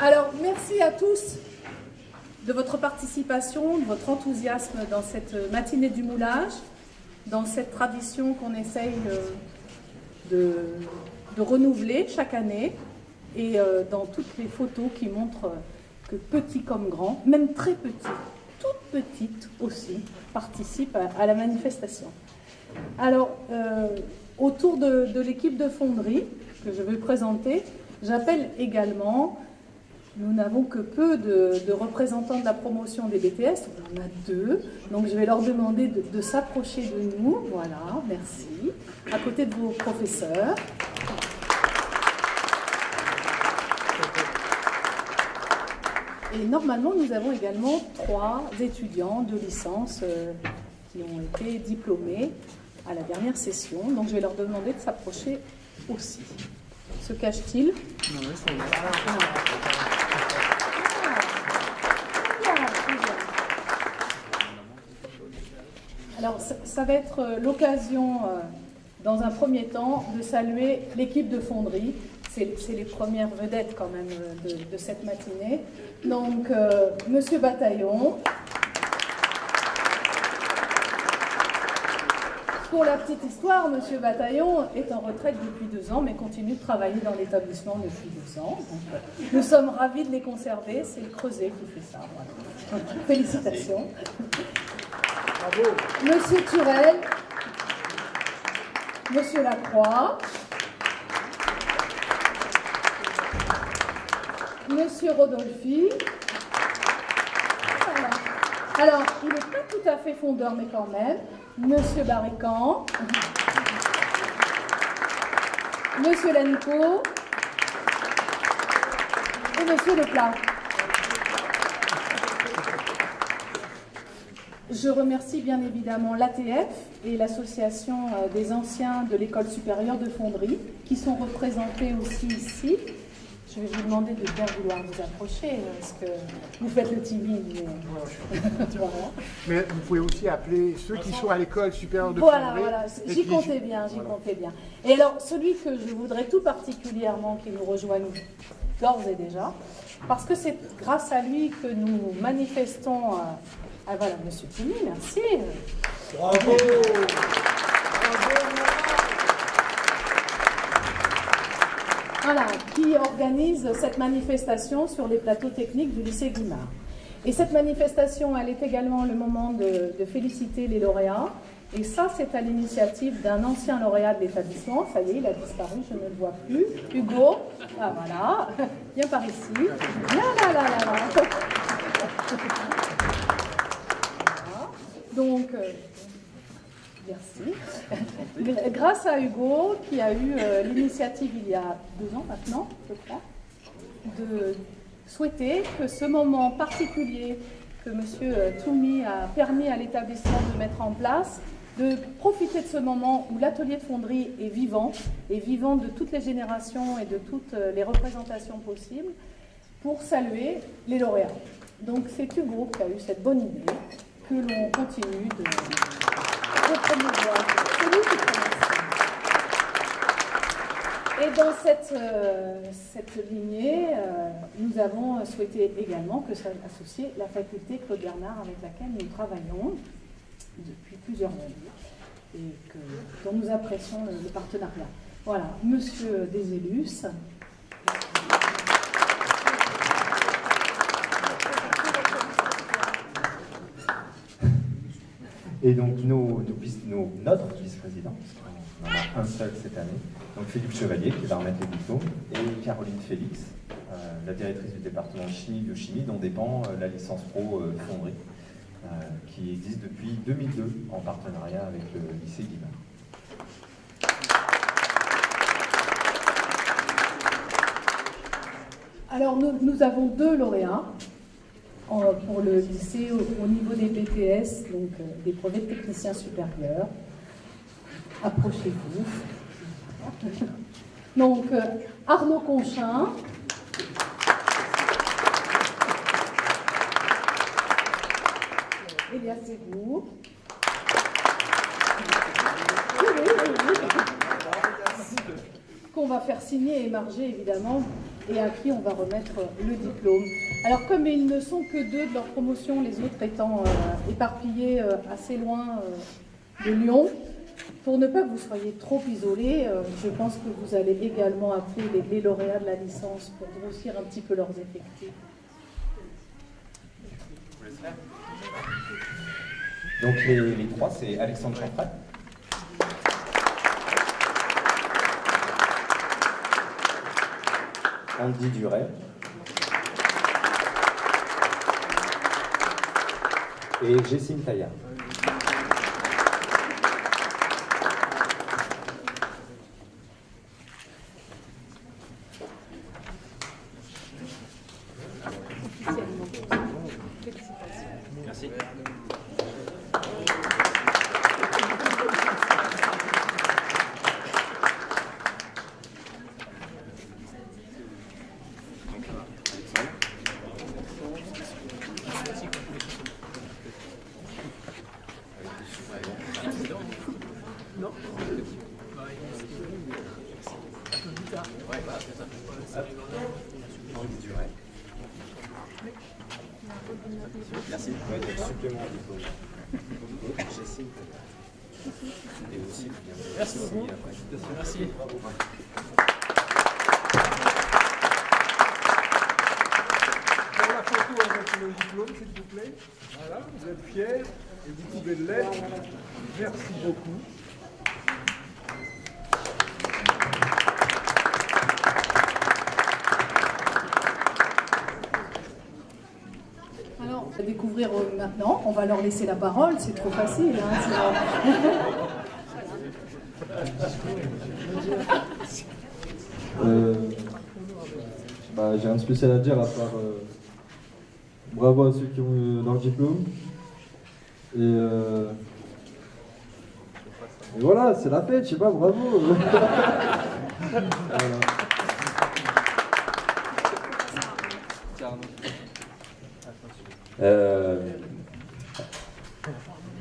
Alors, merci à tous de votre participation, de votre enthousiasme dans cette matinée du moulage, dans cette tradition qu'on essaye de renouveler chaque année, et dans toutes les photos qui montrent que petits comme grands, même très petits, toutes petites aussi, participent à la manifestation. Alors, autour de l'équipe de fonderie que je vais présenter, j'appelle également, nous n'avons que peu de représentants de la promotion des BTS, on en a 2, donc je vais leur demander de s'approcher de nous, voilà, merci, à côté de vos professeurs. Et normalement, nous avons également 3 étudiants de licence qui ont été diplômés à la dernière session. Donc, je vais leur demander de s'approcher aussi. Se cache-t-il? Non, ils sont là. Alors, ça va être l'occasion, dans un premier temps, de saluer l'équipe de fonderie. C'est les premières vedettes quand même de cette matinée. Donc, Monsieur Bataillon. Pour la petite histoire, Monsieur Bataillon est en retraite depuis 2 ans, mais continue de travailler dans l'établissement depuis 2 ans. Donc, nous sommes ravis de les conserver. C'est le Creuset qui fait ça. Voilà. Donc, félicitations. Bravo. Monsieur Turel. Monsieur Lacroix. Monsieur Rodolphi. Voilà. Alors, il n'est pas tout à fait fondeur, mais quand même. Monsieur Barrican. Monsieur Lanico. Et Monsieur Leplat. Je remercie bien évidemment l'ATF et l'association des anciens de l'école supérieure de fonderie qui sont représentés aussi ici. Je vais vous demander de bien vouloir vous approcher, parce que vous faites le timide. Mais... voilà. Mais vous pouvez aussi appeler ceux qui sont à l'école supérieure de fonderie. Voilà, j'y comptais bien, Et alors, celui que je voudrais tout particulièrement qu'il nous rejoigne d'ores et déjà, parce que c'est grâce à lui que nous manifestons... Ah voilà, Monsieur Tini, merci. Bravo. Voilà, qui organise cette manifestation sur les plateaux techniques du lycée Guimard. Et cette manifestation, elle est également le moment de féliciter les lauréats. Et ça, c'est à l'initiative d'un ancien lauréat de l'établissement. Ça y est, il a disparu, je ne le vois plus. Hugo, ah voilà, viens par ici. Là. Donc, merci. Grâce à Hugo, qui a eu l'initiative il y a 2 ans maintenant, je crois, de souhaiter que ce moment particulier que M. Toumi a permis à l'établissement de mettre en place, de profiter de ce moment où l'atelier de fonderie est vivant de toutes les générations et de toutes les représentations possibles, pour saluer les lauréats. Donc c'est Hugo qui a eu cette bonne idée, que l'on continue de promouvoir. C'est lui qui commence. Et dans cette lignée, nous avons souhaité également que soit associée la faculté Claude Bernard avec laquelle nous travaillons depuis plusieurs années et dont nous apprécions le partenariat. Voilà, Monsieur Deselus. Et donc notre vice-président, parce qu'on en a un seul cette année, donc Philippe Chevalier qui va remettre les diplômes, et Caroline Félix, la directrice du département chimie-biochimie dont dépend la licence pro fonderie, qui existe depuis 2002 en partenariat avec le lycée Guimard. Alors nous avons 2 lauréats pour le lycée au niveau des BTS, donc des brevets de techniciens supérieurs. Approchez-vous. Donc Arnaud Conchin. Elias Ségou. Qu'on va faire signer et émarger évidemment et à qui on va remettre le diplôme. Alors comme ils ne sont que 2 de leur promotion, les autres étant éparpillés assez loin de Lyon, pour ne pas que vous soyez trop isolés, je pense que vous allez également appeler les lauréats de la licence pour grossir un petit peu leurs effectifs. Donc les 3, c'est Alexandre Chanfray, Andy Duret et Jessine Taillard. Merci. Merci. Supplément de diplôme. Jessine et aussi Merci beaucoup. Merci. Pour la photo avec le diplôme, s'il vous plaît. Voilà, vous êtes fiers et vous pouvez l'être. Merci beaucoup. Alors, on va découvrir maintenant, on va leur laisser la parole, c'est trop facile. J'ai rien de spécial à dire à part bravo à ceux qui ont eu leur diplôme. Et voilà, c'est la fête, je sais pas, bravo. Voilà.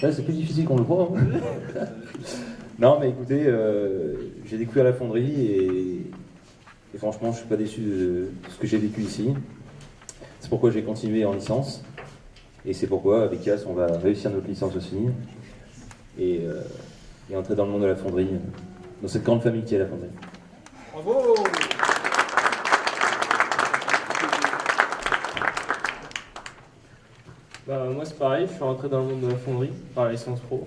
Là, c'est plus difficile qu'on le croit. Hein. Non, mais écoutez, j'ai découvert la fonderie et franchement, je suis pas déçu de ce que j'ai vécu ici. C'est pourquoi j'ai continué en licence. Et c'est pourquoi, avec Cass, on va réussir notre licence aussi. Et entrer dans le monde de la fonderie, dans cette grande famille qui est la fonderie. Bravo! Moi c'est pareil, je suis rentré dans le monde de la fonderie par la licence pro.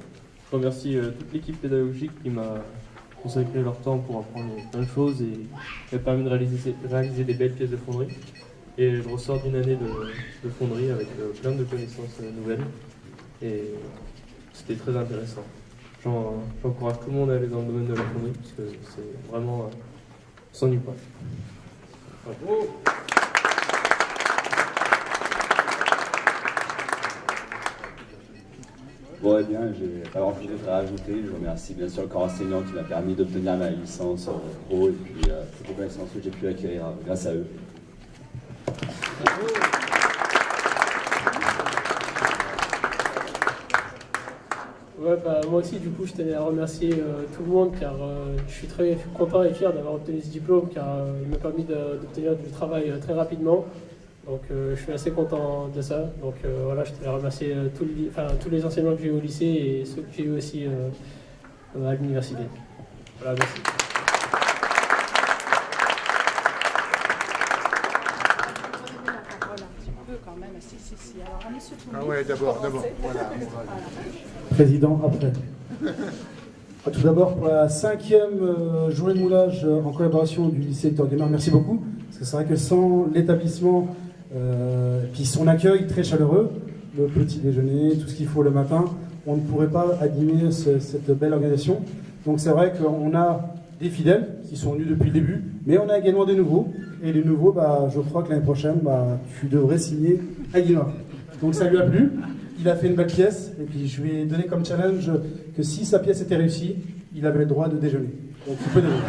Je remercie toute l'équipe pédagogique qui m'a consacré leur temps pour apprendre plein de choses et qui m'a permis de réaliser des belles pièces de fonderie. Et je ressors d'une année de fonderie avec plein de connaissances nouvelles et c'était très intéressant. J'encourage tout le monde à aller dans le domaine de la fonderie parce que c'est vraiment on s'ennuie pas. Voilà. Bon, eh bien, je n'ai pas grand chose à rajouter. Je remercie bien sûr le corps enseignant qui m'a permis d'obtenir ma licence pro et puis toutes les connaissances que j'ai pu acquérir grâce à eux. Ouais, moi aussi, du coup, je tenais à remercier tout le monde car je suis très content et fier d'avoir obtenu ce diplôme car il m'a permis d'obtenir du travail très rapidement. Donc je suis assez content de ça. Donc voilà, je tenais à remercier tous les enseignants que j'ai eu au lycée et ceux que j'ai eu aussi à l'université. Voilà, merci. Ah ouais, d'abord, voilà. Président, après. Tout d'abord, pour la 5e journée de moulage en collaboration du lycée Hector Guémard, merci beaucoup. Parce que c'est vrai que sans l'établissement, puis son accueil très chaleureux, le petit déjeuner, tout ce qu'il faut le matin, on ne pourrait pas animer cette belle organisation. Donc c'est vrai qu'on a des fidèles qui sont venus depuis le début, mais on a également des nouveaux. Et les nouveaux, je crois que l'année prochaine, tu devrais signer à Guémard. Donc ça lui a plu, il a fait une belle pièce, et puis je lui ai donné comme challenge que si sa pièce était réussie, il avait le droit de déjeuner. Donc il peut déjeuner.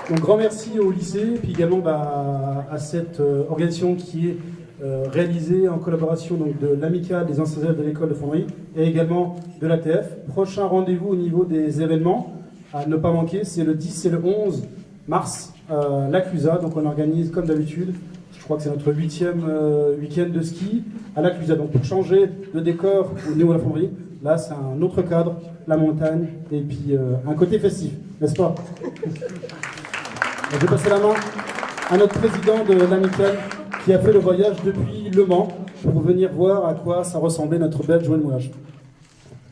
Donc grand merci au lycée, puis également à cette organisation qui est réalisé en collaboration donc, de l'amicale des anciens élèves de l'école de Fonderie et également de l'ATF. Prochain rendez-vous au niveau des événements à ne pas manquer, c'est le 10 et le 11 mars, l'Aclusa. Donc on organise comme d'habitude, je crois que c'est notre 8e week-end de ski à l'Aclusa. Donc pour changer de décor au niveau de la Fonderie, là c'est un autre cadre, la montagne et puis un côté festif, n'est-ce pas? Je vais passer la main à notre président de l'amicale qui a fait le voyage depuis Le Mans pour venir voir à quoi ça ressemblait notre belle journée de moulage.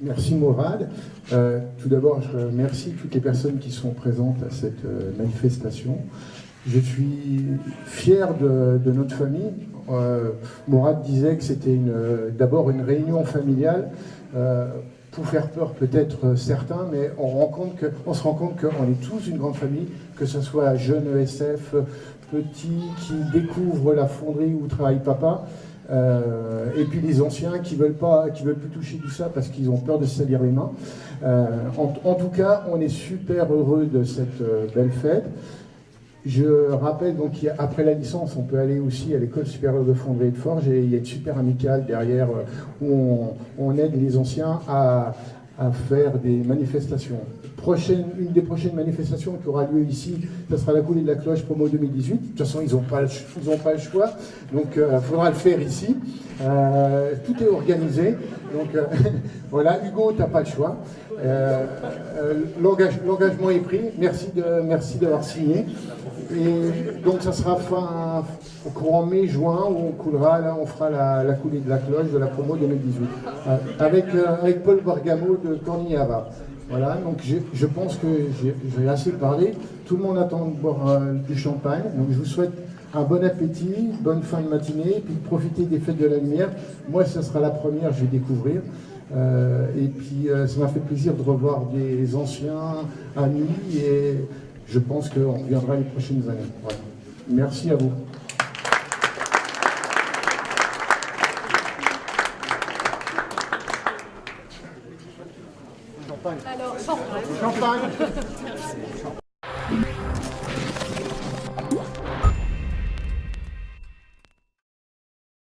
Merci Mourad. Tout d'abord, je remercie toutes les personnes qui sont présentes à cette manifestation. Je suis fier de notre famille. Mourad disait que c'était d'abord une réunion familiale. Pour faire peur peut-être certains, mais on se rend compte qu'on est tous une grande famille, que ce soit jeunes ESF, petits qui découvrent la fonderie où travaille papa, et puis les anciens qui veulent plus toucher du ça parce qu'ils ont peur de se salir les mains. En tout cas, on est super heureux de cette belle fête. Je rappelle donc qu'après la licence, on peut aller aussi à l'école supérieure de fonderie et de forge et il y a une super amicale derrière où on aide les anciens à faire des manifestations. Une des prochaines manifestations qui aura lieu ici, ce sera la coulée de la cloche promo 2018. De toute façon, ils n'ont pas le choix, donc il faudra le faire ici. Tout est organisé, donc voilà, Hugo, tu n'as pas le choix. L'engagement est pris, merci d'avoir signé. Et donc ça sera au courant mai-juin où on fera la coulée de la cloche de la promo 2018 avec Paul Bergamo de Cornillava. Voilà, donc je pense que j'ai assez parlé. Tout le monde attend de boire du champagne, donc je vous souhaite un bon appétit, bonne fin de matinée, et puis de profiter des fêtes de la lumière. Moi, ce sera la première, je vais découvrir. Et puis ça m'a fait plaisir de revoir des anciens amis et je pense qu'on reviendra les prochaines années. Voilà. Merci à vous. Alors, champagne.